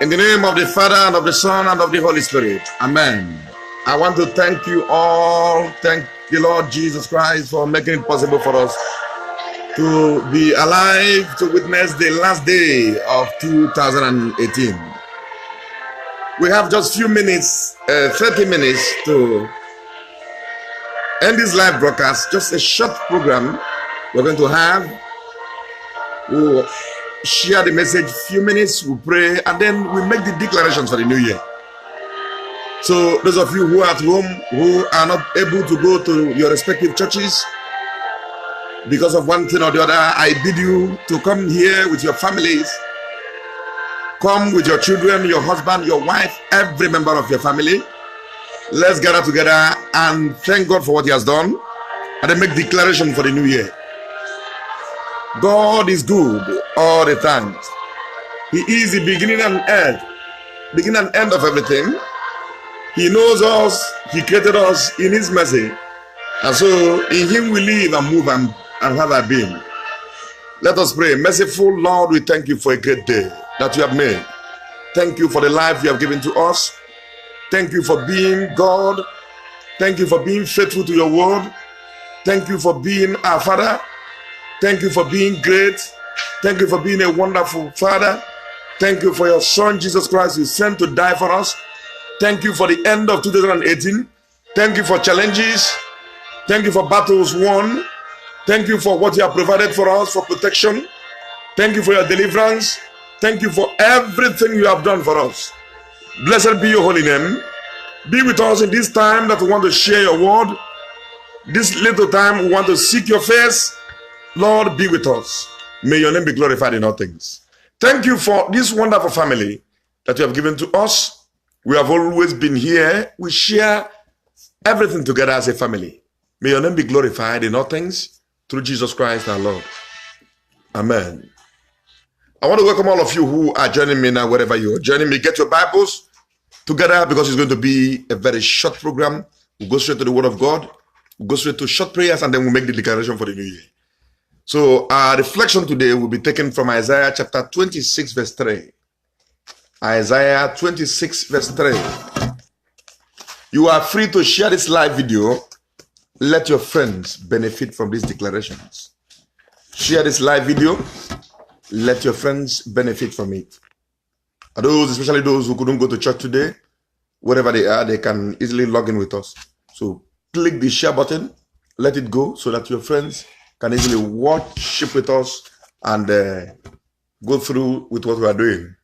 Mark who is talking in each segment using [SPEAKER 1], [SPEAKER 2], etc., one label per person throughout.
[SPEAKER 1] In the name of the Father, and of the Son, and of the Holy Spirit. Amen. I want to thank you all. Thank the Lord Jesus Christ for making it possible for us to be alive to witness the last day of 2018. We have just few minutes, 30 minutes to end this live broadcast. Just a short program we're going to have. We'll share the message, few minutes, we'll pray, and then we make the declarations for the new year. So those of you who are at home, who are not able to go to your respective churches because of one thing or the other, I bid you to come here with your families. Come with your children, your husband, your wife, every member of your family. Let's gather together and thank God for what He has done, and then make declaration for the new year. God is good all the time. He is the beginning and end of everything. He knows us. He created us in His mercy, and so in Him we live and move and have our being. Let us pray. Merciful Lord, we thank you for a great day that you have made. Thank you for the life you have given to us. Thank you for being God. Thank you for being faithful to your word. Thank you for being our Father. Thank you for being great. Thank you for being a wonderful Father. Thank you for your Son, Jesus Christ, you sent to die for us. Thank you for the end of 2018. Thank you for challenges. Thank you for battles won. Thank you for what you have provided for us, for protection. Thank you for your deliverance. Thank you for everything you have done for us. Blessed be your holy name. Be with us in this time that we want to share your word. This little time we want to seek your face. Lord, be with us. May your name be glorified in all things. Thank you for this wonderful family that you have given to us. We have always been here. We share everything together as a family. May your name be glorified in all things through Jesus Christ our Lord. Amen. I want to welcome all of you who are joining me now, wherever you are joining me. Get your Bibles together because it's going to be a very short program. We'll go straight to the Word of God. We'll go straight to short prayers, and then we'll make the declaration for the new year. So our reflection today will be taken from Isaiah chapter 26 verse 3. Isaiah 26 verse 3. You are free to share this live video. Let your friends benefit from these declarations. Share this live video. Let your friends benefit from it. And those, especially those who couldn't go to church today, wherever they are, they can easily log in with us. So click the share button. Let it go so that your friends can easily worship with us and go through with what we are doing.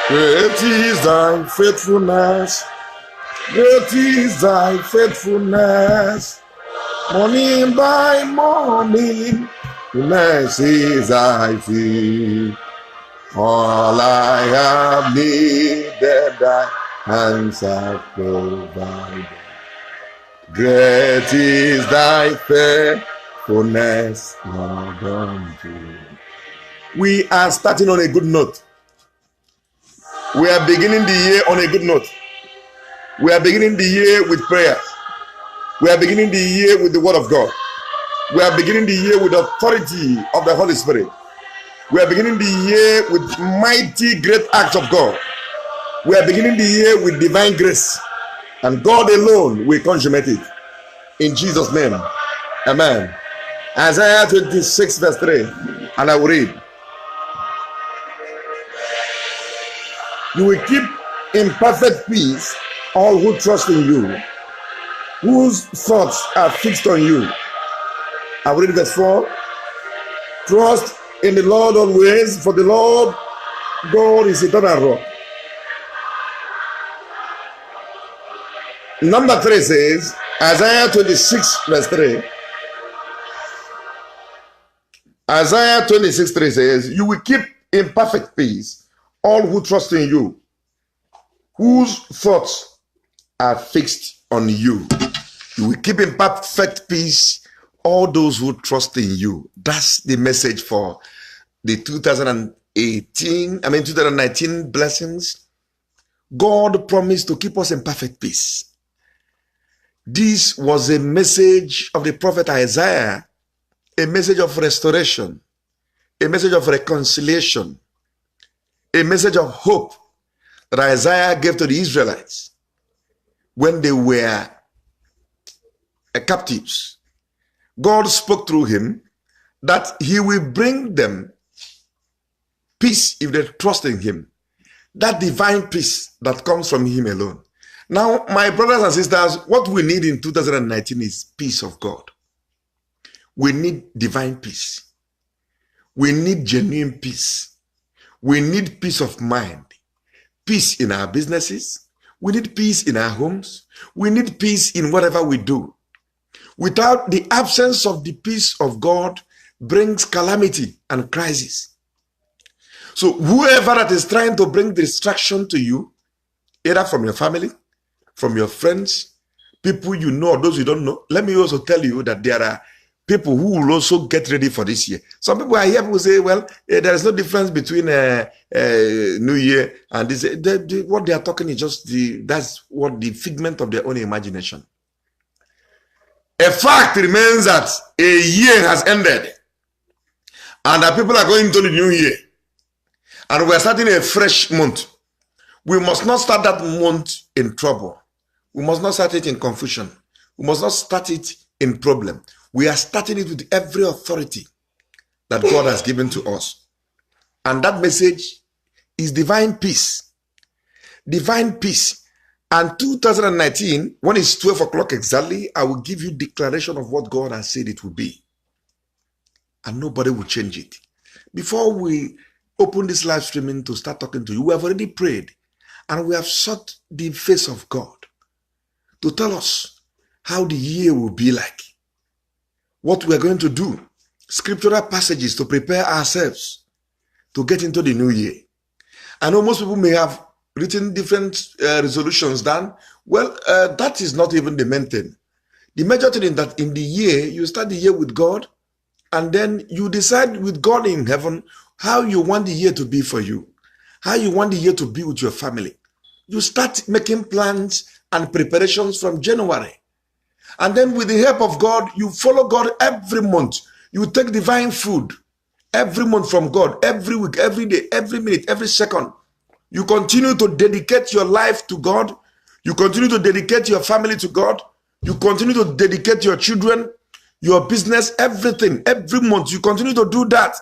[SPEAKER 1] Great is thy faithfulness. Great is thy faithfulness. Morning by morning, mercies I see. All I have needed, thy hands have provided. Great is thy faithfulness, Lord, unto me. We are starting on a good note. We are beginning the year on a good note. We are beginning the year with prayer. We are beginning the year with the Word of God. We are beginning the year with the authority of the Holy Spirit. We are beginning the year with mighty great acts of God. We are beginning the year with divine grace. And God alone will consummate it. In Jesus' name. Amen. Isaiah 26 verse 3. And I will read. You will keep in perfect peace all who trust in you, whose thoughts are fixed on you. I will read verse 4. Trust in the Lord always, for the Lord God is eternal rock. Number 3 says, Isaiah 26 verse 3. Isaiah 26 3 says, you will keep in perfect peace all who trust in you, whose thoughts are fixed on you. You will keep in perfect peace all those who trust in you. That's the message for the 2019 blessings. God promised to keep us in perfect peace. This was a message of the prophet Isaiah, a message of restoration, a message of reconciliation, a message of hope that Isaiah gave to the Israelites when they were captives. God spoke through him that he will bring them peace if they trust in him. That divine peace that comes from him alone. Now, my brothers and sisters, what we need in 2019 is peace of God. We need divine peace. We need genuine peace. We need peace of mind. Peace in our businesses. We need peace in our homes. We need peace in whatever we do. Without the absence of the peace of God brings calamity and crisis. So whoever that is trying to bring distraction to you, either from your family, from your friends, people you know or those you don't know, let me also tell you that there are people who will also get ready for this year. Some people I hear people say, well, there is no difference between New Year and this. What they are talking is just that's what the figment of their own imagination. A fact remains that a year has ended and that people are going into the new year. And we are starting a fresh month. We must not start that month in trouble. We must not start it in confusion. We must not start it in problem. We are starting it with every authority that God has given to us. And that message is divine peace. Divine peace. And 2019, when it's 12 o'clock exactly, I will give you declaration of what God has said it will be. And nobody will change it. Before we open this live streaming to start talking to you, we have already prayed and we have sought the face of God to tell us how the year will be like, what we are going to do, scriptural passages to prepare ourselves to get into the new year. I know most people may have written different resolutions down. Well, that is not even the main thing. The major thing is that in the year, you start the year with God and then you decide with God in heaven how you want the year to be for you, how you want the year to be with your family. You start making plans and preparations from January. And then with the help of God, you follow God every month. You take divine food every month from God, every week, every day, every minute, every second. You continue to dedicate your life to God. You continue to dedicate your family to God. You continue to dedicate your children, your business, everything, every month. You continue to do that.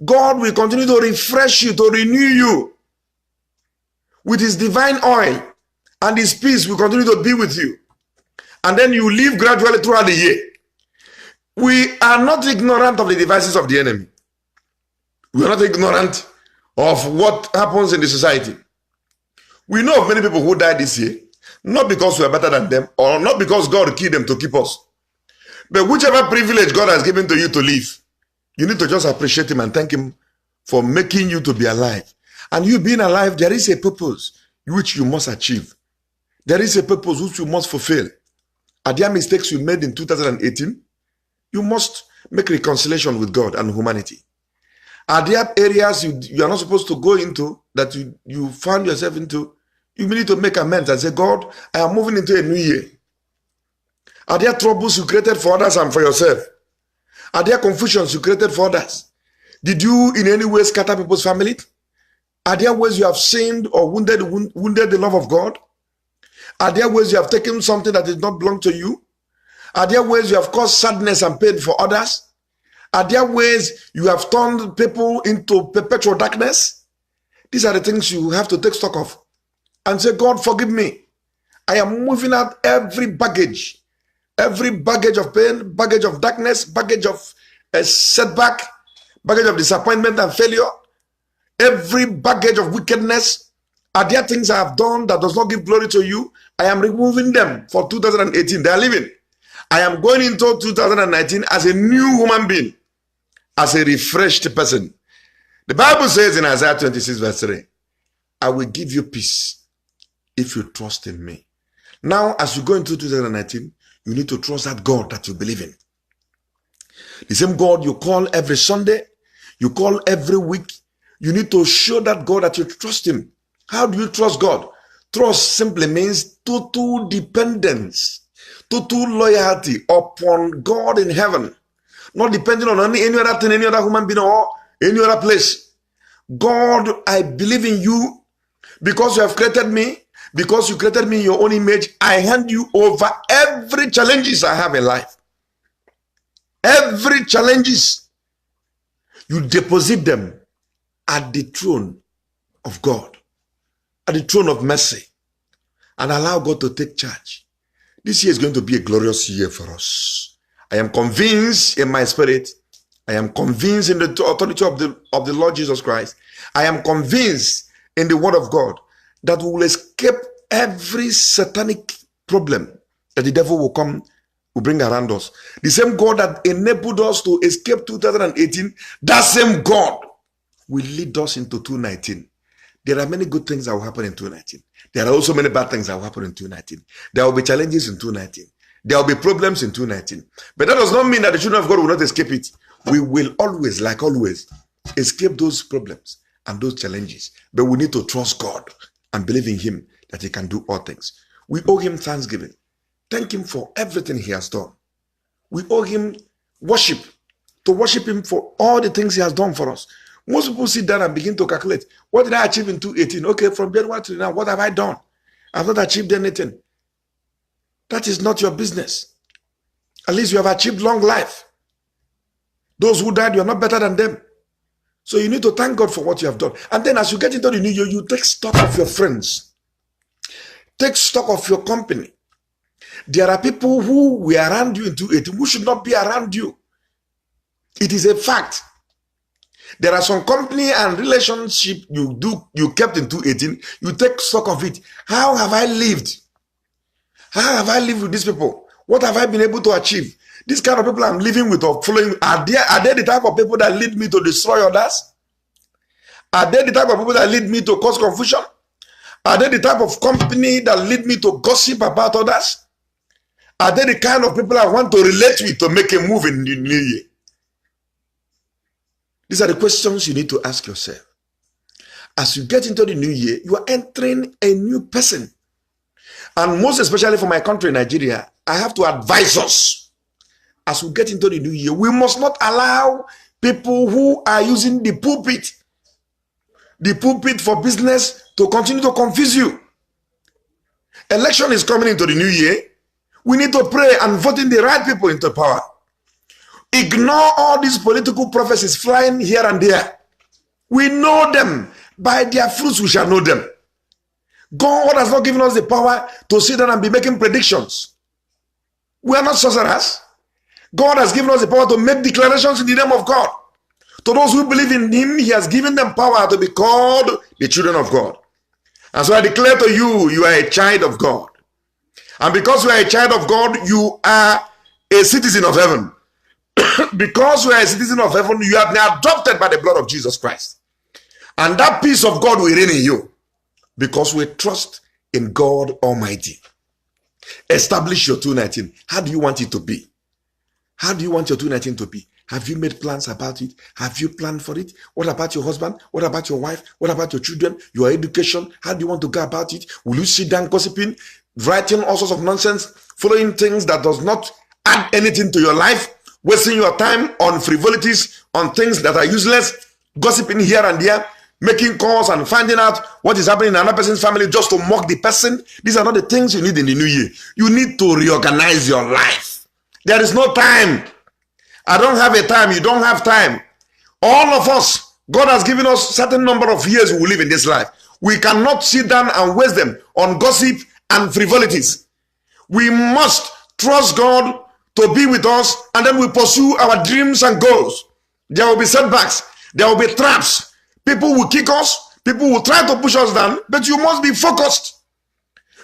[SPEAKER 1] God will continue to refresh you, to renew you with his divine oil, and his peace will continue to be with you. And then you live gradually throughout the year. We are not ignorant of the devices of the enemy. We are not ignorant of what happens in the society. We know of many people who died this year, not because we are better than them, or not because God killed them to keep us. But whichever privilege God has given to you to live, you need to just appreciate him and thank him for making you to be alive. And you being alive, there is a purpose which you must achieve. There is a purpose which you must fulfill. Are there mistakes you made in 2018? You must make reconciliation with God and humanity. Are there areas you are not supposed to go into that you found yourself into? You need to make amends and say, God, I am moving into a new year. Are there troubles you created for others and for yourself? Are there confusions you created for others? Did you in any way scatter people's family? Are there ways you have sinned or wounded the love of God? Are there ways you have taken something that did not belong to you? Are there ways you have caused sadness and pain for others? Are there ways you have turned people into perpetual darkness? These are the things you have to take stock of and say, God, forgive me. I am moving out every baggage of pain, baggage of darkness, baggage of setback, baggage of disappointment and failure, every baggage of wickedness. Are there things I have done that does not give glory to you? I am removing them for 2018. They are leaving. I am going into 2019 as a new human being, as a refreshed person. The Bible says in Isaiah 26 verse 3, I will give you peace if you trust in me. Now, as you go into 2019, you need to trust that God that you believe in. The same God you call every Sunday, you call every week, you need to show that God that you trust him. How do you trust God? Trust simply means total dependence, total loyalty upon God in heaven. Not depending on any other thing, any other human being, or any other place. God, I believe in you because you have created me, because you created me in your own image. I hand you over every challenges I have in life. Every challenges, you deposit them at the throne of God, at the throne of mercy, and allow God to take charge. This year is going to be a glorious year for us. I am convinced in my spirit. I am convinced in the authority of the Lord Jesus Christ. I am convinced in the word of God that we will escape every satanic problem that the devil will bring around us. The same God that enabled us to escape 2018, that same God will lead us into 2019. There are many good things that will happen in 2019. There are also many bad things that will happen in 2019. There will be challenges in 2019. There will be problems in 2019. But that does not mean that the children of God will not escape it. We will always, like always, escape those problems and those challenges. But we need to trust God and believe in Him that He can do all things. We owe Him thanksgiving. Thank Him for everything He has done. We owe Him worship, to worship Him for all the things He has done for us. Most people sit down and begin to calculate, what did I achieve in 2018? Okay, from January to now, what have I done? I've not achieved anything. That is not your business. At least you have achieved long life. Those who died, you are not better than them. So you need to thank God for what you have done. And then as you get into the new year, you take stock of your friends. Take stock of your company. There are people who were around you in 2018 who should not be around you. It is a fact. There are some company and relationship you kept in 2018. You take stock of it. How have I lived? How have I lived with these people? What have I been able to achieve? This kind of people I'm living with or following, are they the type of people that lead me to destroy others? Are they the type of people that lead me to cause confusion? Are they the type of company that lead me to gossip about others? Are they the kind of people I want to relate with to make a move in the new year? These are the questions you need to ask yourself. As you get into the new year, you are entering a new person. And most especially for my country, Nigeria, I have to advise us. As we get into the new year, we must not allow people who are using the pulpit for business, to continue to confuse you. Election is coming into the new year. We need to pray and vote in the right people into power. Ignore all these political prophecies flying here and there. We know them. By their fruits we shall know them. God has not given us the power to sit down and be making predictions. We are not sorcerers. God has given us the power to make declarations in the name of God. To those who believe in Him, He has given them power to be called the children of God. And so I declare to you, you are a child of God. And because you are a child of God, you are a citizen of heaven. Because you are a citizen of heaven, you have been adopted by the blood of Jesus Christ. And that peace of God will reign in you. Because we trust in God Almighty. Establish your 2019. How do you want it to be? How do you want your 2019 to be? Have you made plans about it? Have you planned for it? What about your husband? What about your wife? What about your children? Your education? How do you want to go about it? Will you sit down gossiping, writing all sorts of nonsense, following things that does not add anything to your life, wasting your time on frivolities, on things that are useless, gossiping here and there, making calls and finding out what is happening in another person's family just to mock the person? These are not the things you need in the new year. You need to reorganize your life. There is no time. I don't have a time. You don't have time. All of us, God has given us a certain number of years we will live in this life. We cannot sit down and waste them on gossip and frivolities. We must trust God to be with us, and then we pursue our dreams and goals. There will be setbacks. There will be traps. People will kick us. People will try to push us down, but you must be focused.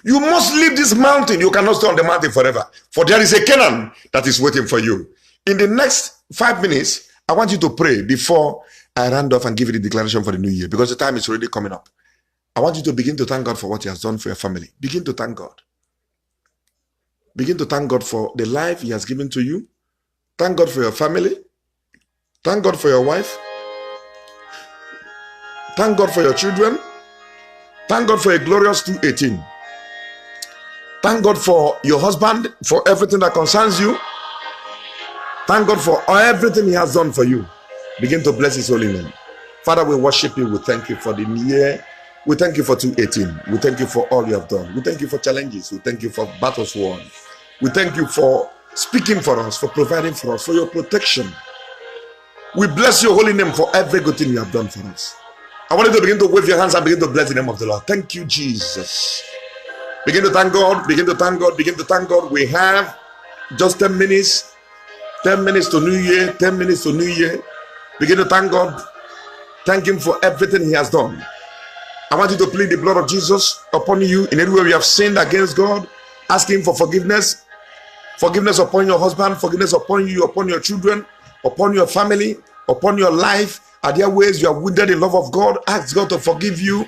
[SPEAKER 1] You must leave this mountain. You cannot stay on the mountain forever. For there is a Canaan that is waiting for you. In the next 5 minutes, I want you to pray before I round off and give you the declaration for the new year, because the time is already coming up. I want you to begin to thank God for what He has done for your family. Begin to thank God. Begin to thank God for the life He has given to you. Thank God for your family. Thank God for your wife. Thank God for your children. Thank God for a glorious 2018. Thank God for your husband, for everything that concerns you. Thank God for everything He has done for you. Begin to bless his holy name. Father, we worship you. We thank you for the year. We thank you for 2018. We thank you for all you have done. We thank you for challenges. We thank you for battles won. We thank you for speaking for us, for providing for us, for your protection. We bless your holy name for every good thing you have done for us. I want you to begin to wave your hands and begin to bless the name of the Lord. Thank you, Jesus. Begin to thank God. Begin to thank God. Begin to thank God. We have just 10 minutes. 10 minutes to New Year. 10 minutes to New Year. Begin to thank God. Thank him for everything he has done. I want you to plead the blood of Jesus upon you in any way you have sinned against God. Ask him for forgiveness. Forgiveness upon your husband. Forgiveness upon you, upon your children, upon your family, upon your life. Are there ways you have wounded the love of God? Ask God to forgive you.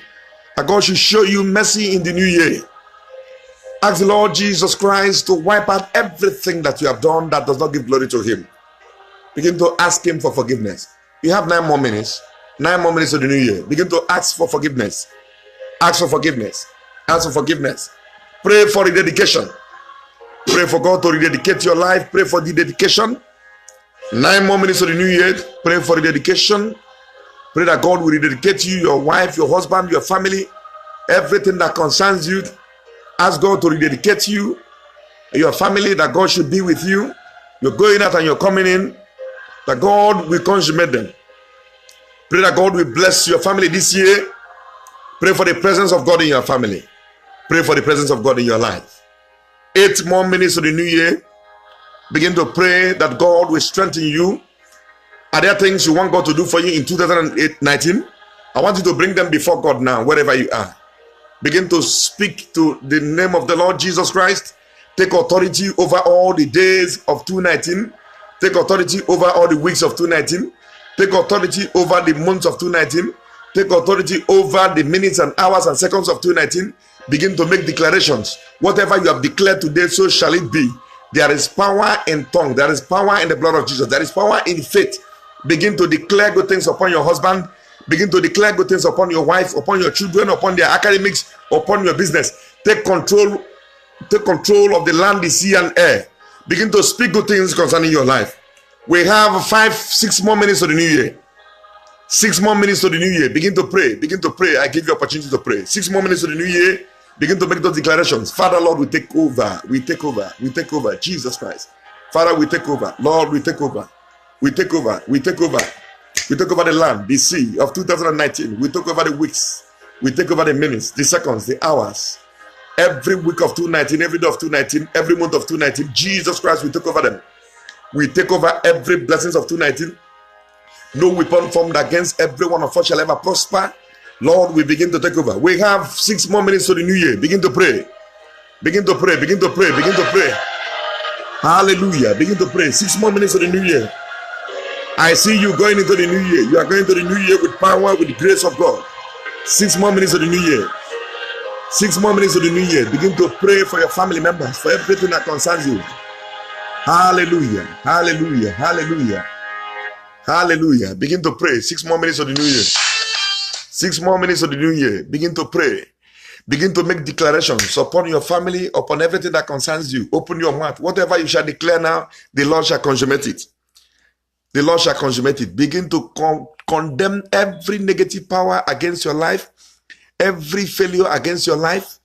[SPEAKER 1] And God should show you mercy in the new year. Ask the Lord Jesus Christ to wipe out everything that you have done that does not give glory to him. Begin to ask him for forgiveness. You have 9 more minutes. 9 more minutes of the new year. Begin to ask for forgiveness. Ask for forgiveness. Ask for forgiveness. Pray for rededication. Pray for God to rededicate your life. Pray for the dedication. 9 more minutes of the new year. Pray for rededication. Pray that God will rededicate you, your wife, your husband, your family, everything that concerns you. Ask God to rededicate you, your family, that God should be with you. You're going out and you're coming in, that God will consummate them. Pray that God will bless your family this year. Pray for the presence of God in your family. Pray for the presence of God in your life. 8 more minutes of the new year. Begin to pray that God will strengthen you. Are there things you want God to do for you in 2019? I want you to bring them before God now, wherever you are. Begin to speak to the name of the Lord Jesus Christ. Take authority over all the days of 2019. Take authority over all the weeks of 2019. Take authority over the months of 2019. Take authority over the minutes and hours and seconds of 2019. Begin to make declarations. Whatever you have declared today, so shall it be. There is power in tongue. There is power in the blood of Jesus. There is power in faith. Begin to declare good things upon your husband. Begin to declare good things upon your wife, upon your children, upon their academics, upon your business. Take control of the land, the sea, and air. Begin to speak good things concerning your life. We have 6 more minutes of the new year. 6 more minutes of the new year. Begin to pray. Begin to pray. I give you opportunity to pray. 6 more minutes of the new year. Begin to make those declarations. Father, Lord, we take over. We take over. We take over. Jesus Christ. Father, we take over. Lord, we take over. We take over. We take over. We take over the land, the sea of 2019. We take over the weeks. We take over the minutes, the seconds, the hours. Every week of 2019, every day of 2019, every month of 2019, Jesus Christ, we take over them. We take over every blessings of 2019. No weapon formed against every one of us shall ever prosper. Lord, we begin to take over. We have 6 more minutes to the new year. Begin to pray. Begin to pray. Begin to pray. Begin to pray. Hallelujah. Begin to pray. 6 more minutes to the new year. I see you going into the new year. You are going to the new year with power, with the grace of God. 6 more minutes of the new year. 6 more minutes of the new year. Begin to pray for your family members, for everything that concerns you. Hallelujah. Hallelujah. Hallelujah. Hallelujah. Begin to pray. 6 more minutes of the new year. 6 more minutes of the new year. Begin to pray. Begin to make declarations upon your family, upon everything that concerns you. Open your mouth. Whatever you shall declare now, the Lord shall consummate it. The Lord shall consummate it. Begin to condemn every negative power against your life, every failure against your life,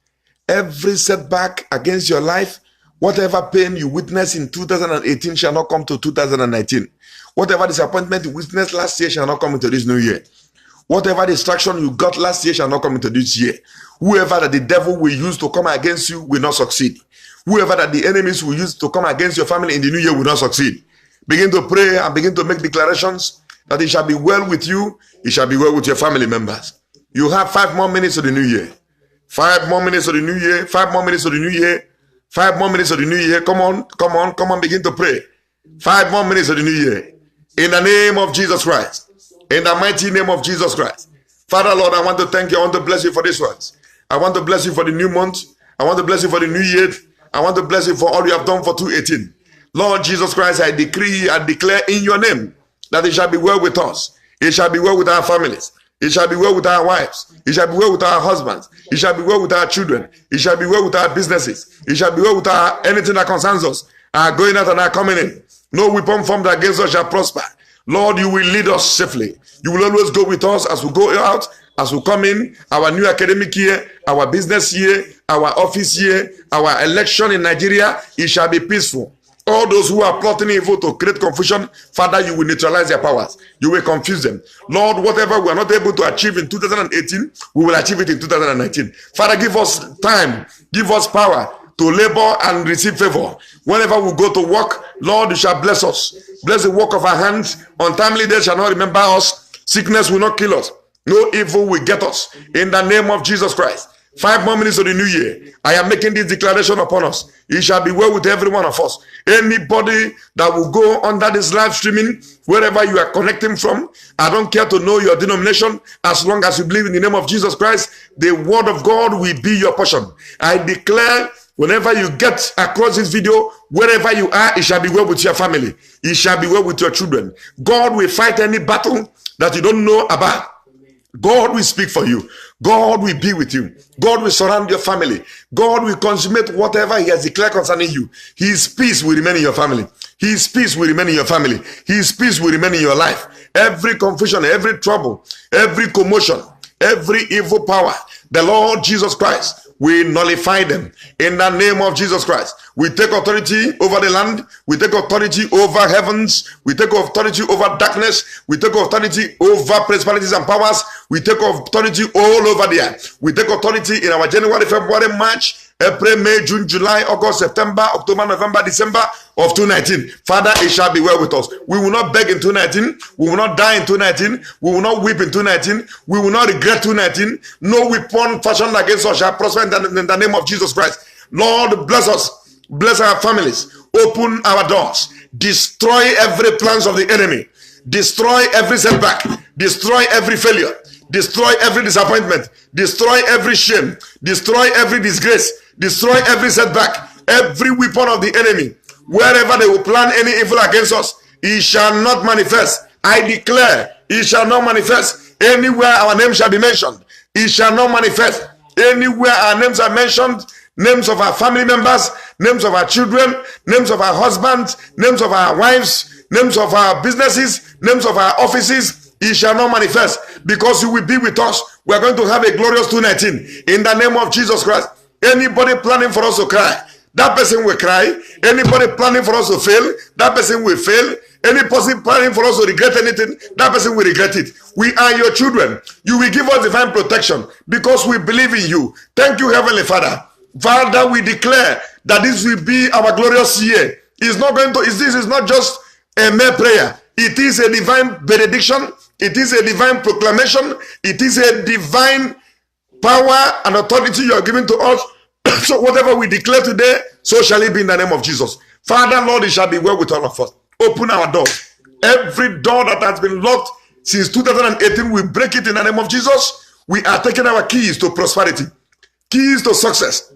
[SPEAKER 1] every setback against your life. Whatever pain you witnessed in 2018 shall not come to 2019. Whatever disappointment you witnessed last year shall not come into this new year. Whatever distraction you got last year shall not come into this year. Whoever that the devil will use to come against you will not succeed. Whoever that the enemies will use to come against your family in the new year will not succeed. Begin to pray and begin to make declarations that it shall be well with you. It shall be well with your family members. You have 5 more minutes of the new year. 5 more minutes of the new year. 5 more minutes of the new year. 5 more minutes of the new year. Come on, come on, come on, begin to pray. 5 more minutes of the new year. In the name of Jesus Christ. In the mighty name of Jesus Christ. Father, Lord, I want to thank you. I want to bless you for this ones. I want to bless you for the new month. I want to bless you for the new year. I want to bless you for all you have done for 2018. Lord Jesus Christ, I decree and declare in your name that it shall be well with us. It shall be well with our families. It shall be well with our wives. It shall be well with our husbands. It shall be well with our children. It shall be well with our businesses. It shall be well with anything that concerns us. Our going out and our coming in. No weapon formed against us shall prosper. Lord, you will lead us safely. You will always go with us as we go out, as we come in, our new academic year, our business year, our office year, our election in Nigeria. It shall be peaceful. All those who are plotting evil to create confusion, Father, you will neutralize their powers. You will confuse them. Lord, whatever we are not able to achieve in 2018, we will achieve it in 2019. Father, give us time, give us power to labor and receive favor. Whenever we go to work, Lord, you shall bless us. Bless the work of our hands. Untimely days shall not remember us. Sickness will not kill us. No evil will get us. In the name of Jesus Christ. 5 more minutes of the new year. I am making this declaration upon us. It shall be well with every one of us. Anybody that will go under this live streaming, wherever you are connecting from, I don't care to know your denomination, as long as you believe in the name of Jesus Christ, the word of God will be your portion. I declare, whenever you get across this video, wherever you are, it shall be well with your family. It shall be well with your children. God will fight any battle that you don't know about. God will speak for you. God will be with you. God will surround your family. God will consummate whatever he has declared concerning you. His peace will remain in your family. His peace will remain in your family. His peace will remain in your life. Every confusion, every trouble, every commotion, every evil power, the Lord Jesus Christ we nullify them in the name of Jesus Christ. We take authority over the land. We take authority over heavens. We take authority over darkness. We take authority over principalities and powers. We take authority all over there. We take authority in our January, February, March, April, May, June, July, August, September, October, November, December of 2019. Father, it shall be well with us. We will not beg in 2019. We will not die in 2019. We will not weep in 2019. We will not regret 2019. No weapon fashioned against us shall prosper in the name of Jesus Christ. Lord, bless us. Bless our families. Open our doors. Destroy every plans of the enemy. Destroy every setback. Destroy every failure. Destroy every disappointment. Destroy every shame. Destroy every disgrace. Destroy every setback. Every weapon of the enemy. Wherever they will plan any evil against us, it shall not manifest. I declare, it shall not manifest. Anywhere our name shall be mentioned, it shall not manifest. Anywhere our names are mentioned, names of our family members, names of our children, names of our husbands, names of our wives, names of our businesses, names of our offices, it shall not manifest, because you will be with us. We are going to have a glorious 2019 in the name of Jesus Christ. Anybody planning for us to cry, that person will cry. Anybody planning for us to fail, that person will fail. Any person planning for us to regret anything, that person will regret it. We are your children. You will give us divine protection because we believe in you. Thank you, Heavenly Father. Father, we declare that this will be our glorious year. This is not just a mere prayer. It is a divine benediction. It is a divine proclamation. It is a divine power and authority you are giving to us. So whatever we declare today, so shall it be in the name of Jesus. Father, Lord, it shall be well with all of us. Open our doors. Every door that has been locked since 2018, we break it in the name of Jesus. We are taking our keys to prosperity, keys to success.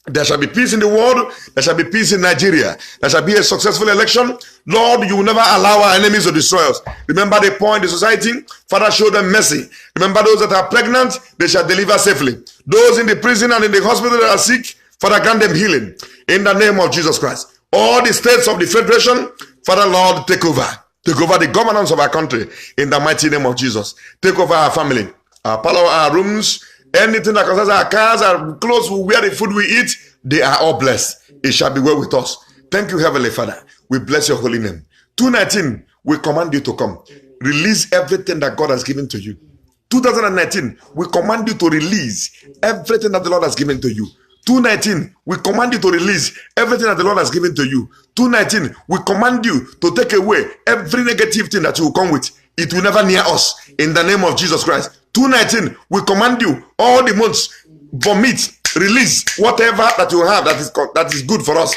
[SPEAKER 1] There shall be peace in the world. There shall be peace in Nigeria. There shall be a successful election. Lord, you will never allow our enemies to destroy us. Remember the poor in the society. Father, show them mercy. Remember those that are pregnant, they shall deliver safely. Those in the prison and in the hospital that are sick, Father, grant them healing in the name of Jesus Christ. All the states of the federation, Father, Lord, take over. Take over the governance of our country in the mighty name of Jesus. Take over our family, our parlor, our rooms, anything that concerns our cars, our clothes, where the food we eat, they are all blessed. It shall be well with us. Thank you, Heavenly Father. We bless your holy name. 2019, we command you to come. Release everything that God has given to you. 2019, we command you to release everything that the Lord has given to you. 2019, we command you to release everything that the Lord has given to you. 2019, we command you to take away every negative thing that you will come with. It will never near us in the name of Jesus Christ. 2019, we command you all the months, vomit, release whatever that you have that is good for us.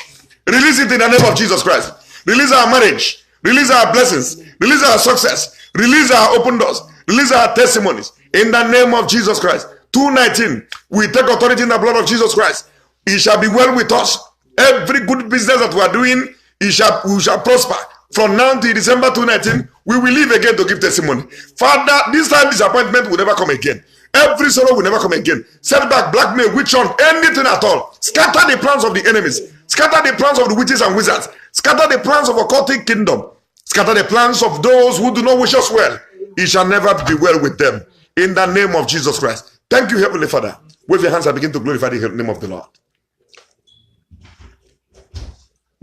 [SPEAKER 1] Release it in the name of Jesus Christ. Release our marriage, release our blessings, release our success, release our open doors, release our testimonies in the name of Jesus Christ. 2019, we take authority in the blood of Jesus Christ. It shall be well with us. Every good business that we are doing, we shall prosper. From now to December 2019, we will live again to give testimony. Father, this time disappointment will never come again. Every sorrow will never come again. Setback, blackmail, witch hunt, anything at all. Scatter the plans of the enemies. Scatter the plans of the witches and wizards. Scatter the plans of occultic kingdom. Scatter the plans of those who do not wish us well. It shall never be well with them. In the name of Jesus Christ. Thank you, Heavenly Father. Wave your hands and begin to glorify the name of the Lord.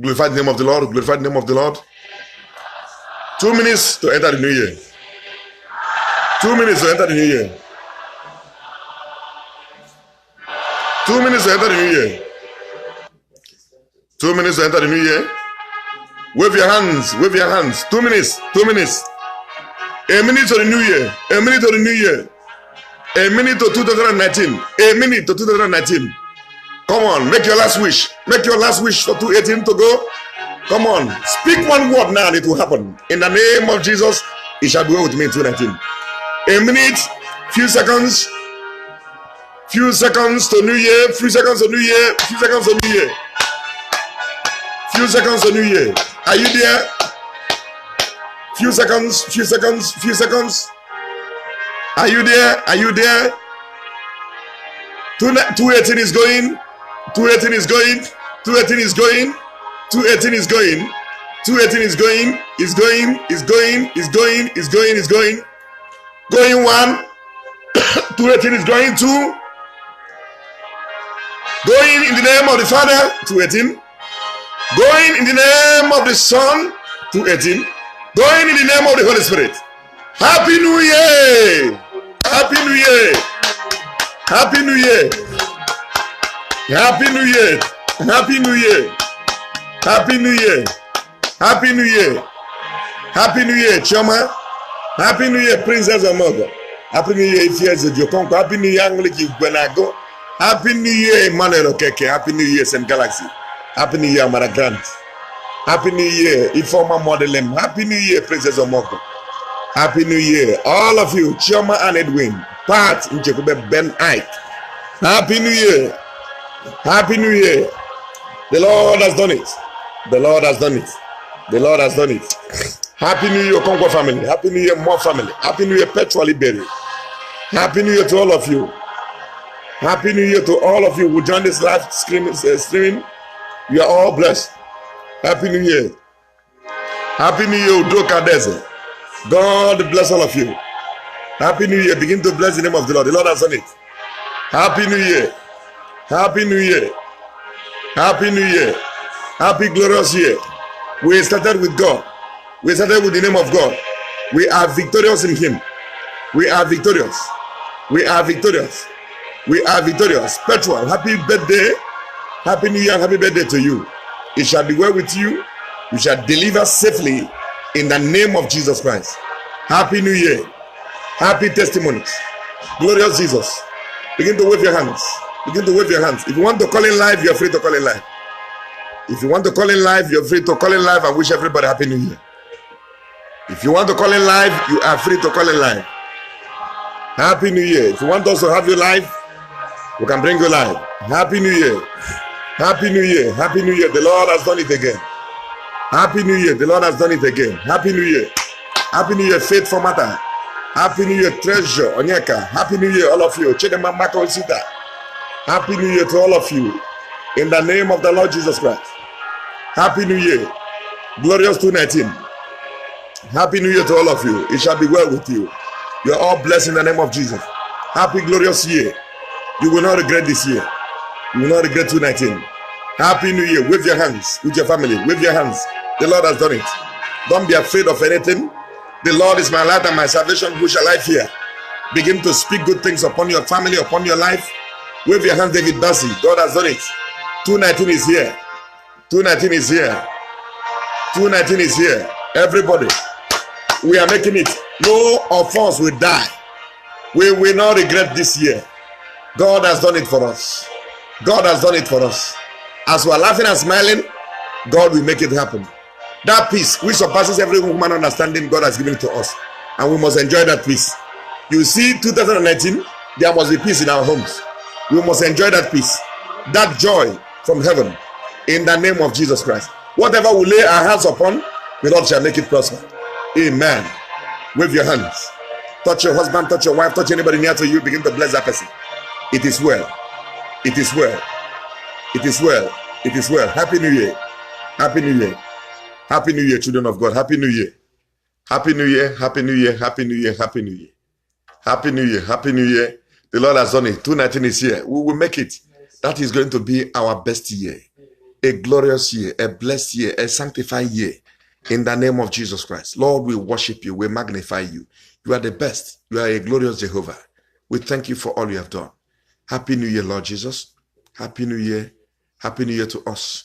[SPEAKER 1] Glorify the name of the Lord. Glorify the name of the Lord. 2 minutes to enter the new year. 2 minutes to enter the new year. 2 minutes to enter the new year. 2 minutes to enter the new year. Wave your hands. Wave your hands. 2 minutes. 2 minutes. A minute to the new year. A minute to the new year. A minute to 2019. A minute to 2019. Come on, make your last wish. Make your last wish for 2018 to go. Come on, speak one word now and it will happen. In the name of Jesus, it shall be well with me in 2019. A minute, few seconds to New Year, few seconds to New Year, few seconds to New Year. Few seconds to New Year. Are you there? Few seconds. Are you there? Are you there? 218 is going. 218 is going. 218 is going. 218 is going. 218 is going. Is going. Is going. Is going. Is going. Is going. Going 1. 218 is going 2. Going in the name of the Father. 218. Going in the name of the Son. 218. Going in the name of the Holy Spirit. Happy New Year! Happy New Year! Happy New Year! Happy New Year! Happy New Year! Happy New Year! Happy New Year! Happy New Year, Choma! Happy New Year, Princess Omogo! Happy New Year, Ifeanyi Jokonko! Happy New Year, Angliki Gbenago! Happy New Year, Emmanuel Okeke! Happy New Year, St. Galaxy! Happy New Year, Amara Grant! Happy New Year, Ifeoma Modelem! Happy New Year, Princess Omogo! Happy New Year, all of you, Chioma and Edwin, Pat Nchekube, Ben Ike. Happy New Year. Happy New Year. The Lord has done it. The Lord has done it. The Lord has done it. Happy New Year, Congo family. Happy New Year, more family. Happy New Year, Petrally Berry. Happy New Year to all of you. Happy New Year to all of you who join this live streaming. You are all blessed. Happy New Year. Happy New Year, Udoka Deze. God bless all of you. Happy New Year. Begin to bless the name of the Lord. The Lord has done it. Happy New Year. Happy New Year. Happy New Year. Happy glorious year. We started with God. We started with the name of God. We are victorious in Him. We are victorious. We are victorious. We are victorious. Petrol, happy birthday. Happy New Year and happy birthday to you. It shall be well with you. You shall deliver safely in the name of Jesus Christ. Happy New Year. Happy testimonies. Glorious Jesus. Begin to wave your hands. Begin to wave your hands. If you want to call in live, you're free to call in live. If you want to call in live, you're free to call in live and wish everybody Happy New Year. If you want to call in live, you are free to call in live. Happy New Year. If you want us to have you live, we can bring you live. Happy New Year. Happy New Year. Happy New Year. The Lord has done it again. Happy New Year. The Lord has done it again. Happy New Year. Happy New Year, Faithful Matter. Happy New Year, Treasure Onyeka. Happy New Year, all of you. Chidema Makosita. Happy New Year to all of you. In the name of the Lord Jesus Christ. Happy New Year. Glorious 219. Happy New Year to all of you. It shall be well with you. You are all blessed in the name of Jesus. Happy glorious year. You will not regret this year. You will not regret 219. Happy New Year. Wave your hands with your family. Wave your hands. The Lord has done it. Don't be afraid of anything. The Lord is my light and my salvation. Who shall I fear? Begin to speak good things upon your family, upon your life. Wave your hands, David Bassey. God has done it. 219 is here. 219 is here. 219 is here. Everybody, we are making it. No of us will die. We will not regret this year. God has done it for us. God has done it for us. As we are laughing and smiling, God will make it happen. That peace which surpasses every human understanding, God has given to us, and we must enjoy that peace. You see, 2019, there must be peace in our homes. We must enjoy that peace, that joy from heaven, in the name of Jesus Christ. Whatever we lay our hands upon, the Lord shall make it prosper. Amen. Wave your hands. Touch your husband, touch your wife, touch anybody near to you. Begin to bless that person. It is well. It is well. It is well. It is well. Happy New Year. Happy New Year. Happy New Year, children of God. Happy New Year. Happy New Year. Happy New Year. Happy New Year. Happy New Year. Happy New Year. Happy New Year. The Lord has done it. 2019 is here. We will make it. That is going to be our best year. A glorious year, a blessed year, a sanctified year. In the name of Jesus Christ. Lord, we worship you. We magnify you. You are the best. You are a glorious Jehovah. We thank you for all you have done. Happy New Year, Lord Jesus. Happy New Year. Happy New Year to us.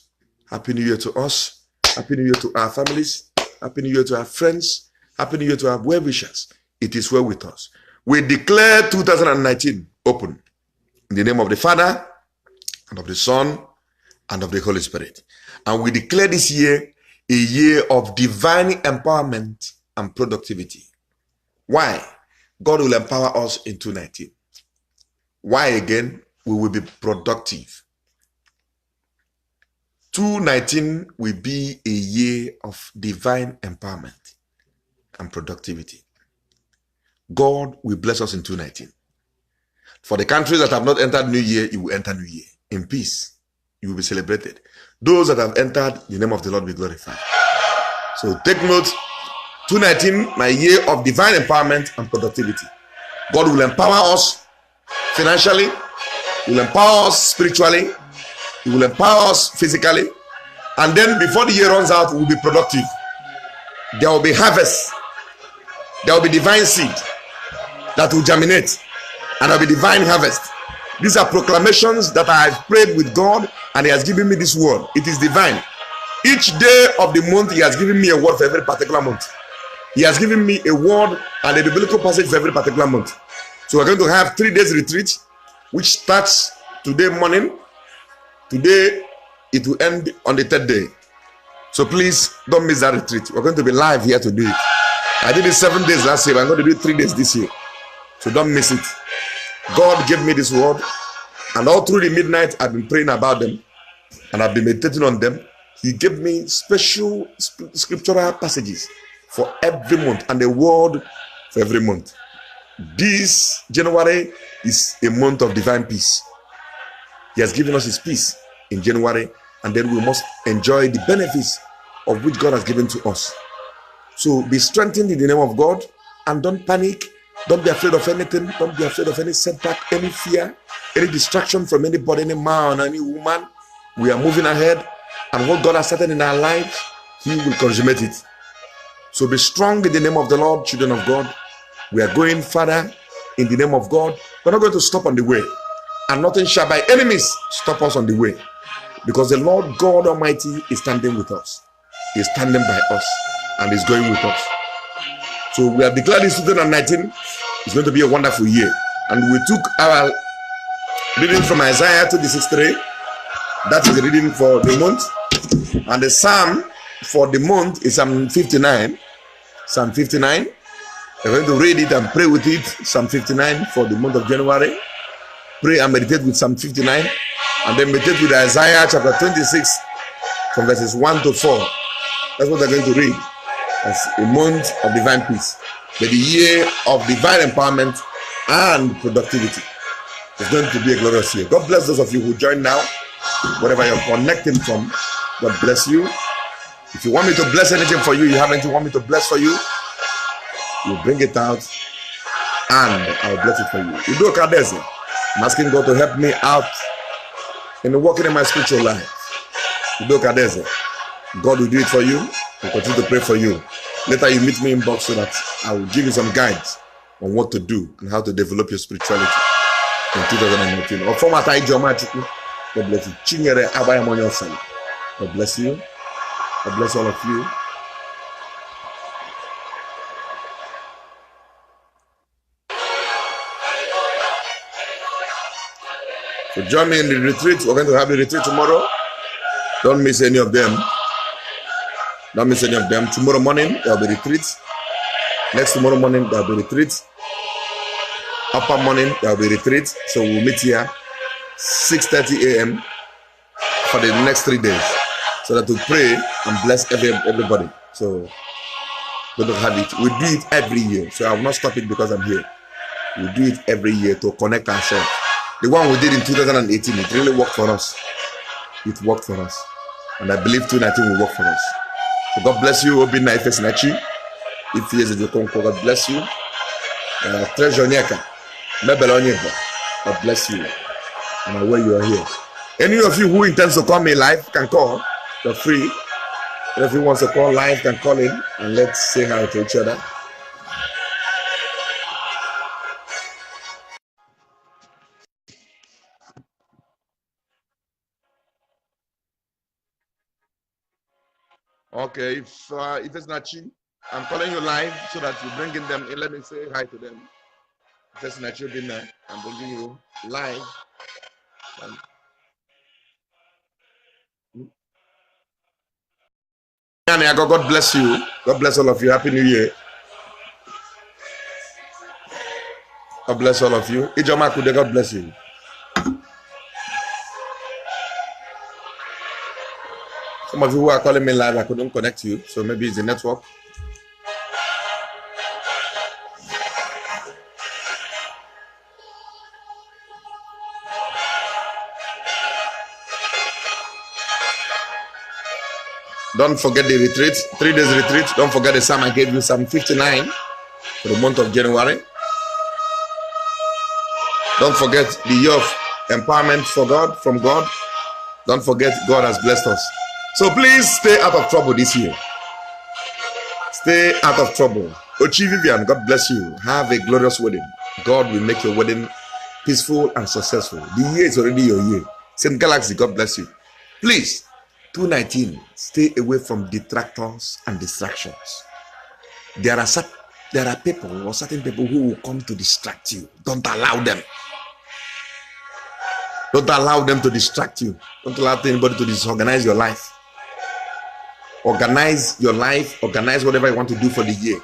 [SPEAKER 1] Happy New Year to us. Happy New Year to our families. Happy New Year to our friends. Happy New Year to our well-wishers. It is well with us. We declare 2019 open. In the name of the Father, and of the Son, and of the Holy Spirit. And we declare this year a year of divine empowerment and productivity. Why? God will empower us in 2019. Why again? We will be productive. 2019 will be a year of divine empowerment and productivity. God will bless us in 2019. For the countries that have not entered New Year, you will enter New Year in peace. You will be celebrated. Those that have entered, the name of the Lord will be glorified. So take note, 2019, my year of divine empowerment and productivity. God will empower us financially, He will empower us spiritually, He will empower us physically, and then before the year runs out, we will be productive. There will be harvest. There will be divine seed that will germinate, and there will be divine harvest. These are proclamations that I have prayed with God, and He has given me this word. It is divine. Each day of the month, He has given me a word for every particular month. He has given me a word and a biblical passage for every particular month. So we're going to have 3 days retreat, which starts today morning. Today, it will end on the 3rd day. So please don't miss that retreat. We're going to be live here to do it. I did it 7 days last year, but I'm going to do it 3 days this year. So don't miss it. God gave me this word, and all through the midnight, I've been praying about them, and I've been meditating on them. He gave me special scriptural passages for every month, and a word for every month. This January is a month of divine peace. He has given us His peace in January, and then we must enjoy the benefits of which God has given to us. So be strengthened in the name of God, and don't panic. Don't be afraid of anything. Don't be afraid of any setback, any fear, any distraction from anybody, any man, any woman. We are moving ahead, and what God has started in our lives, He will consummate it. So be strong in the name of the Lord, children of God. We are going further in the name of God. We're not going to stop on the way, and nothing shall by enemies stop us on the way, because the Lord God Almighty is standing with us. He is standing by us, and is going with us. So we have declared this 2019 is going to be a wonderful year. And we took our reading from Isaiah 23. That is the reading for the month. And the psalm for the month is Psalm 59. Psalm 59. We're going to read it and pray with it. Psalm 59 for the month of January. Pray and meditate with Psalm 59. And then meditate with Isaiah chapter 26 from verses 1 to 4. That's what we're going to read. As a month of divine peace, but the year of divine empowerment and productivity. It's going to be a glorious year. God bless those of you who join now, wherever you're connecting from. God bless you. If you want me to bless anything for you, you have anything you want me to bless for you, you bring it out and I'll bless it for you. You do Kadezi. I'm asking God to help me out in walking in my spiritual life. You do Kadezi. God will do it for you. I'll continue to pray for you. Later you meet me in box so that I will give you some guides on what to do and how to develop your spirituality in 2019. God bless you. God bless you. God bless all of you. So join me in the retreat. We're going to have the retreat tomorrow. Don't miss any of them. Don't miss any of them. Tomorrow morning, there will be retreats. Next tomorrow morning, there will be retreats. Upper morning, there will be retreats. So we'll meet here 6:30 a.m. for the next 3 days. So that we pray and bless everybody. So we don't have it. We do it every year. So I will not stop it because I'm here. We do it every year to connect ourselves. The one we did in 2018, it really worked for us. It worked for us. And I believe 2019 will work for us. God bless you. Obinna Ifesinachi. If he is the Concord, God bless you. Treasure Nyeka. Mebelonyeba. God bless you. And aware you are here. Any of you who intends to call me live can call. You're free. And if you want to call live, can call in and let's say hi to each other. Okay, if it's not you, I'm calling you live so that you bring in them and let me say hi to them. If it's not you, I'm bringing you live. God bless you. God bless all of you. Happy New Year. God bless all of you. Ijoma Kude, God bless you. Some of you who are calling me live, I couldn't connect you, so maybe it's the network. Don't forget the retreat, 3 days retreat. Don't forget the psalm I gave you, Psalm 59 for the month of January. Don't forget the year of empowerment for God, from God. Don't forget God has blessed us. So please stay out of trouble this year. Stay out of trouble. Ochi Vivian, God bless you. Have a glorious wedding. God will make your wedding peaceful and successful. The year is already your year. St. Galaxy, God bless you. Please, 2019, stay away from detractors and distractions. There are people or certain people who will come to distract you. Don't allow them. Don't allow them to distract you. Don't allow anybody to disorganize your life. Organize your life. Organize whatever you want to do for the year.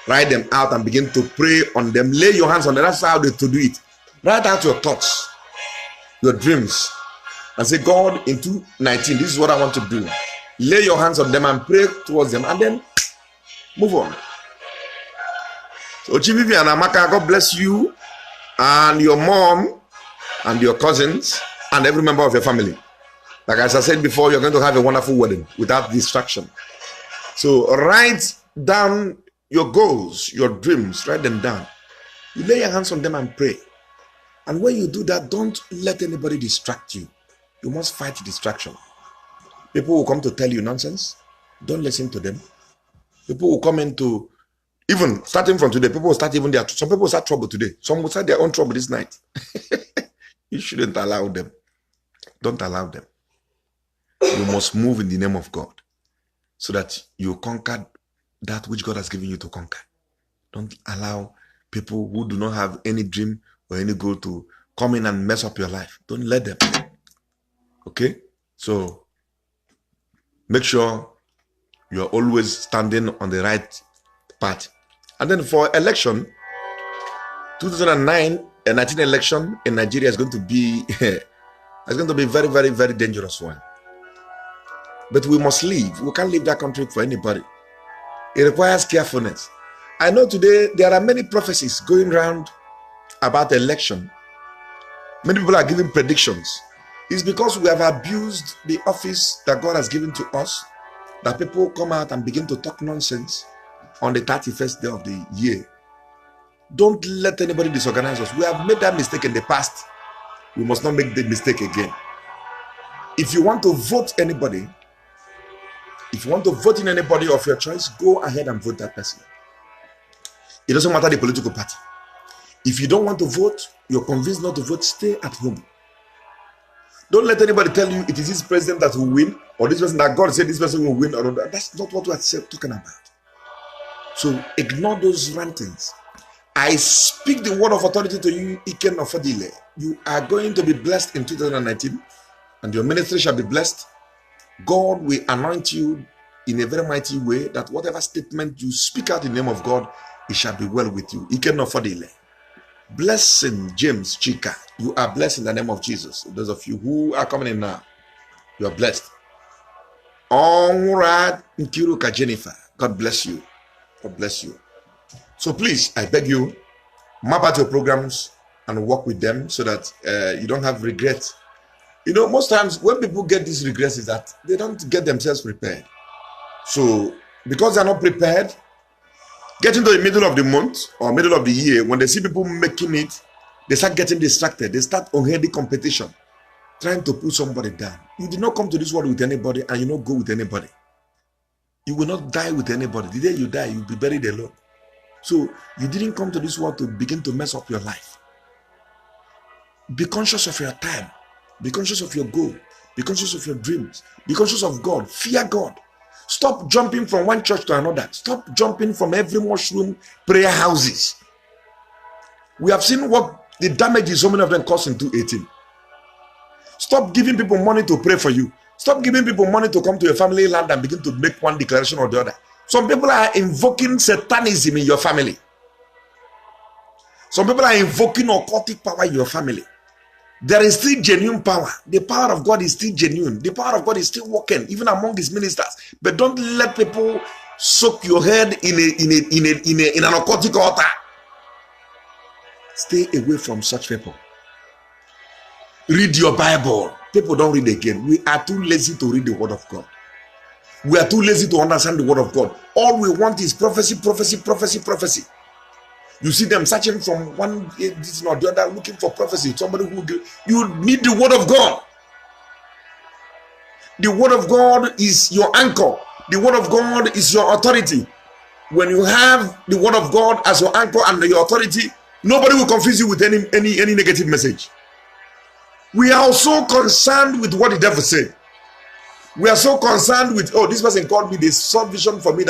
[SPEAKER 1] Write them out and begin to pray on them. Lay your hands on them. That's how to do it. Write out your thoughts, your dreams, and say, God, in 2019, this is what I want to do. Lay your hands on them and pray towards them, and then move on. So, Chivivi and Amaka, God bless you and your mom and your cousins and every member of your family. Like as I said before, you're going to have a wonderful wedding without distraction. So write down your goals, your dreams, write them down. You lay your hands on them and pray. And when you do that, don't let anybody distract you. You must fight distraction. People will come to tell you nonsense. Don't listen to them. People will come into, even starting from today, people will start even their, some people will start trouble today. Some will start their own trouble this night. You shouldn't allow them. Don't allow them. You must move in the name of God so that you conquer that which God has given you to conquer. Don't allow people who do not have any dream or any goal to come in and mess up your life. Don't let them. Okay? So make sure you're always standing on the right path. And then for election, 2019 election in Nigeria is going to be very, very, very dangerous one. But we must leave. We can't leave that country for anybody. It requires carefulness. I know today there are many prophecies going around about the election. Many people are giving predictions. It's because we have abused the office that God has given to us, that people come out and begin to talk nonsense on the 31st day of the year. Don't let anybody disorganize us. We have made that mistake in the past. We must not make the mistake again. If you want to vote anybody, if you want to vote in anybody of your choice, go ahead and vote that person. It doesn't matter the political party. If you don't want to vote, you're convinced not to vote, stay at home. Don't let anybody tell you it is this president that will win, or this person that God said this person will win, or not. That's not what we are talking about. So ignore those rantings. I speak the word of authority to you, Iken Ofodile. You are going to be blessed in 2019, and your ministry shall be blessed. God will anoint you in a very mighty way, that whatever statement you speak out in the name of God, it shall be well with you. Iken Ofodile. Blessing James Chika. You are blessed in the name of Jesus. Those of you who are coming in now, you are blessed. Onward Nkiruka Jennifer. God bless you. God bless you. So please, I beg you, map out your programs and work with them so that you don't have regrets. You know, most times when people get these regrets is that they don't get themselves prepared. So, because they're not prepared, getting to the middle of the month or middle of the year, when they see people making it, they start getting distracted. They start unhealthy competition, trying to put somebody down. You did not come to this world with anybody, and you not go with anybody. You will not die with anybody. The day you die, you'll be buried alone. So you didn't come to this world to begin to mess up your life. Be conscious of your time. Be conscious of your goal. Be conscious of your dreams. Be conscious of God. Fear God. Stop jumping from one church to another. Stop jumping from every mushroom prayer houses. We have seen what the damages so many of them caused in 2018. Stop giving people money to pray for you. Stop giving people money to come to your family land and begin to make one declaration or the other. Some people are invoking satanism in your family. Some people are invoking occultic power in your family. There is still genuine power. The power of God is still genuine. The power of God is still working, even among his ministers. But don't let people soak your head in an occultic altar. Stay away from such people. Read your Bible. People don't read again. We are too lazy to read the word of God. We are too lazy to understand the word of God. All we want is prophecy, prophecy, prophecy, prophecy. You see them searching from one this or the other, looking for prophecy. Somebody who do. You need the word of God. The word of God is your anchor. The word of God is your authority. When you have the word of God as your anchor and your authority, nobody will confuse you with any negative message. We are so concerned with what the devil said. We are so concerned with, oh, this person called me, they saw vision for me.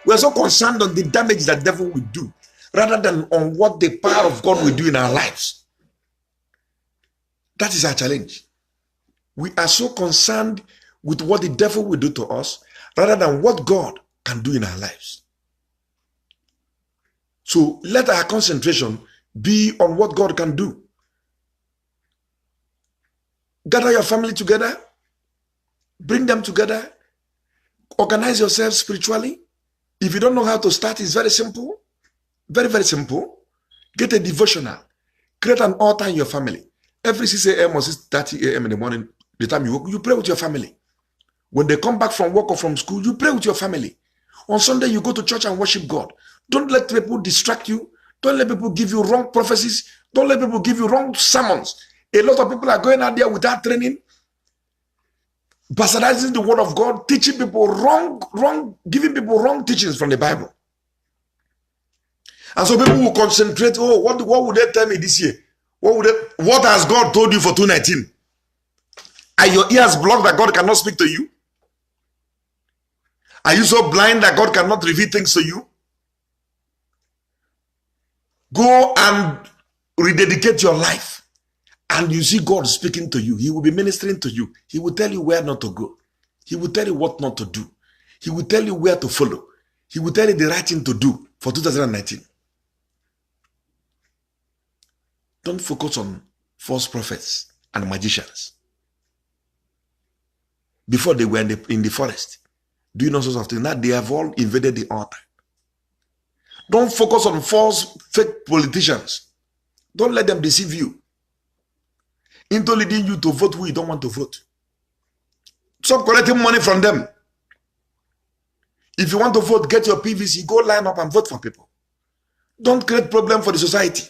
[SPEAKER 1] We are so concerned on the damage that the devil will do, rather than on what the power of God will do in our lives. That is our challenge. We are so concerned with what the devil will do to us, rather than what God can do in our lives. So let our concentration be on what God can do. Gather your family together. Bring them together. Organize yourself spiritually. If you don't know how to start, it's very simple. Very, very simple. Get a devotional. Create an altar in your family. Every 6 a.m. or 6:30 a.m. in the morning, the time you work, you pray with your family. When they come back from work or from school, you pray with your family. On Sunday, you go to church and worship God. Don't let people distract you. Don't let people give you wrong prophecies. Don't let people give you wrong sermons. A lot of people are going out there without training, bastardizing the word of God, teaching people giving people wrong teachings from the Bible. And so people will concentrate, oh, what would they tell me this year? What has God told you for 2019? Are your ears blocked that God cannot speak to you? Are you so blind that God cannot reveal things to you? Go and rededicate your life. And you see God speaking to you. He will be ministering to you. He will tell you where not to go. He will tell you what not to do. He will tell you where to follow. He will tell you the right thing to do for 2019. Don't focus on false prophets and magicians. Before they were in the forest, doing all sorts of things. Now they have all invaded the altar. Don't focus on false, fake politicians. Don't let them deceive you into leading you to vote who you don't want to vote. Stop collecting money from them. If you want to vote, get your PVC, go line up and vote for people. Don't create problem for the society.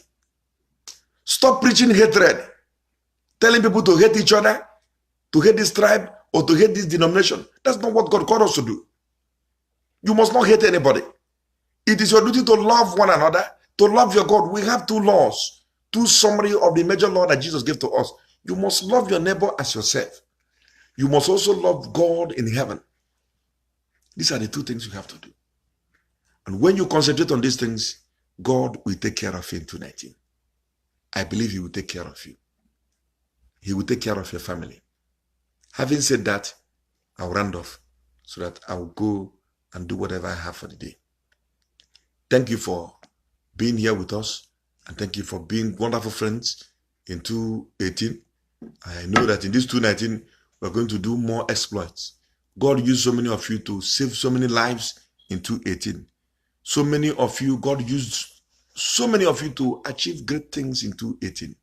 [SPEAKER 1] Stop preaching hatred, telling people to hate each other, to hate this tribe, or to hate this denomination. That's not what God called us to do. You must not hate anybody. It is your duty to love one another, to love your God. We have 2 laws, 2 summary of the major law that Jesus gave to us. You must love your neighbor as yourself. You must also love God in heaven. These are the 2 things you have to do. And when you concentrate on these things, God will take care of you in 2019. I believe he will take care of you. He will take care of your family. Having said that, I'll round off so that I will go and do whatever I have for the day. Thank you for being here with us, and thank you for being wonderful friends in 2018. I know that in this 2019, we're going to do more exploits. God used so many of you to save so many lives in 2018. So many of you, God used so many of you to achieve great things in 2018.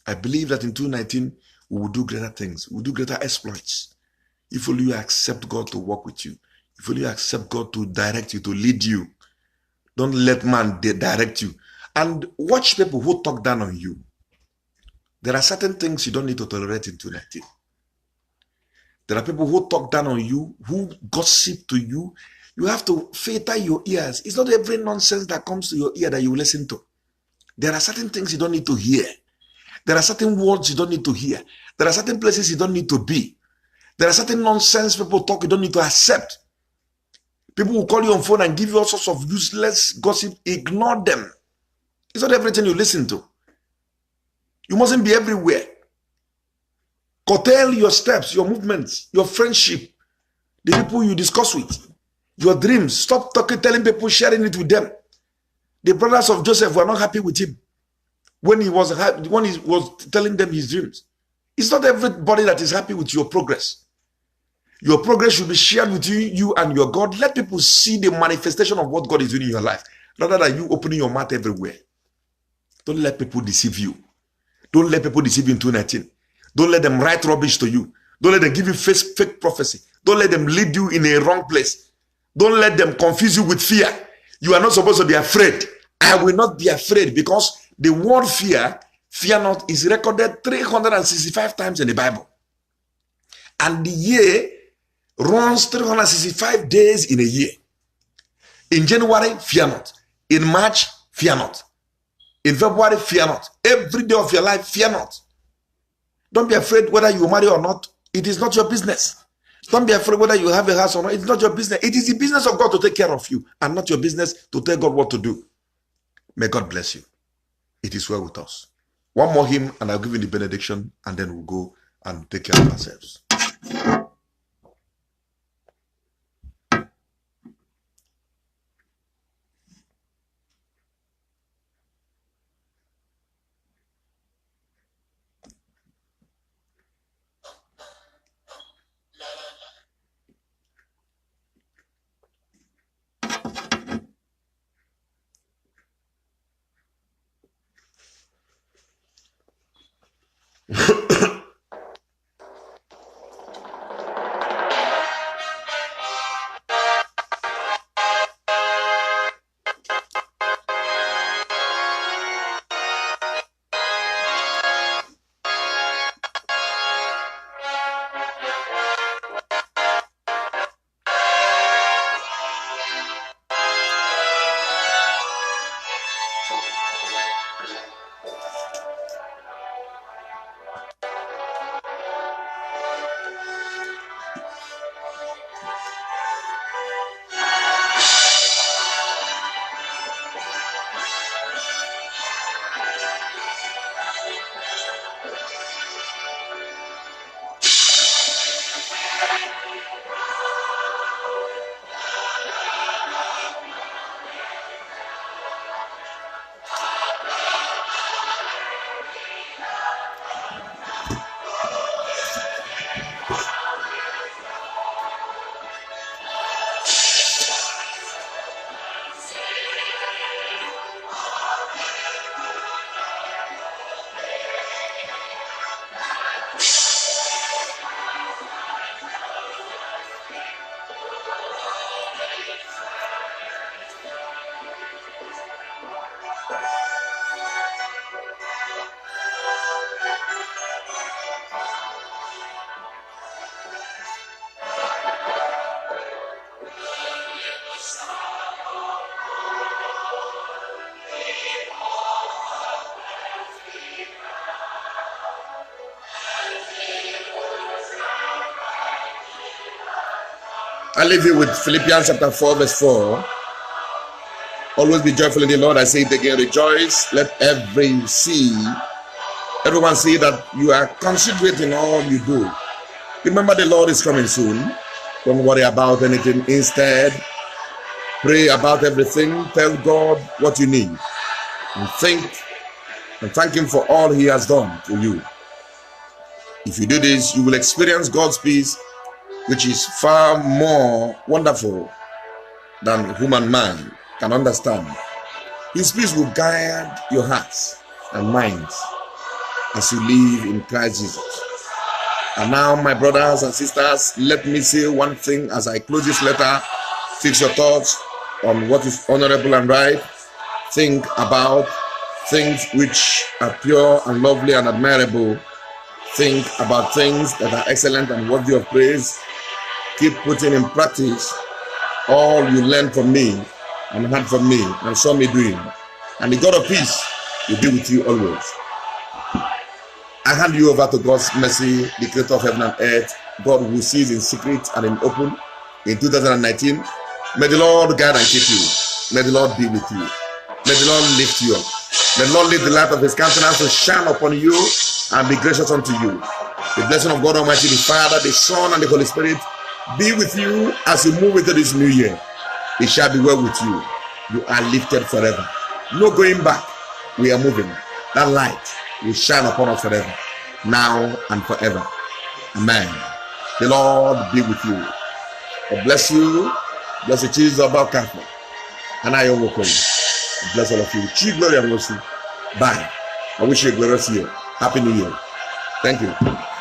[SPEAKER 1] I believe that in 2019, we will do greater things. We will do greater exploits. If only you accept God to work with you. If only you accept God to direct you, to lead you. Don't let man direct you. And watch people who talk down on you. There are certain things you don't need to tolerate in 2019. There are people who talk down on you, who gossip to you. You have to filter your ears. It's not every nonsense that comes to your ear that you listen to. There are certain things you don't need to hear. There are certain words you don't need to hear. There are certain places you don't need to be. There are certain nonsense people talk you don't need to accept. People will call you on phone and give you all sorts of useless gossip. Ignore them. It's not everything you listen to. You mustn't be everywhere. Curtail your steps, your movements, your friendship, the people you discuss with, your dreams. Stop telling people, sharing it with them. The brothers of Joseph were not happy with him when he was telling them his dreams. It's not everybody that is happy with your progress. Your progress should be shared with you and your God. Let people see the manifestation of what God is doing in your life, rather than you opening your mouth everywhere. Don't let people deceive you. Don't let people deceive you in 2019. Don't let them write rubbish to you. Don't let them give you fake prophecy. Don't let them lead you in a wrong place. Don't let them confuse you with fear. You are not supposed to be afraid. I will not be afraid, because the word fear not, is recorded 365 times in the Bible. And the year runs 365 days in a year. In January, fear not. In March, fear not. In February, fear not. Every day of your life, fear not. Don't be afraid whether you marry or not. It is not your business. Don't be afraid whether you have a house or not. It's not your business. It is the business of God to take care of you, and not your business to tell God what to do. May God bless you. It is well with us. One more hymn, and I'll give you the benediction, and then we'll go and take care of ourselves. I leave you with Philippians chapter 4 verse 4. Always be joyful in the Lord. I say it again, rejoice. Let everyone see that you are considerate in all you do. Remember, the Lord is coming soon. Don't worry about anything. Instead, pray about everything. Tell God what you need. And thank Him for all He has done for you. If you do this, you will experience God's peace, which is far more wonderful than human man can understand. His peace will guide your hearts and minds as you live in Christ Jesus. And now, my brothers and sisters, let me say one thing as I close this letter. Fix your thoughts on what is honorable and right. Think about things which are pure and lovely and admirable. Think about things that are excellent and worthy of praise. Keep putting in practice all you learned from me and heard from me and saw me doing. And the God of peace will be with you always. I hand you over to God's mercy, the creator of heaven and earth, God who sees in secret and in open in 2019. May the Lord guide and keep you. May the Lord be with you. May the Lord lift you up. May the Lord lift the light of his countenance to shine upon you and be gracious unto you. The blessing of God Almighty, the Father, the Son, and the Holy Spirit be with you as you move into this new year. It shall be well with you. You are lifted forever. No going back. We are moving. That light will shine upon us forever, now and forever. Amen. The Lord be with you. God bless you. Bless the Jesus about Catholic. And I overcome you. Bless all of you. Chief glory and mercy. Bye. I wish you a glorious year. Happy New Year. Thank you.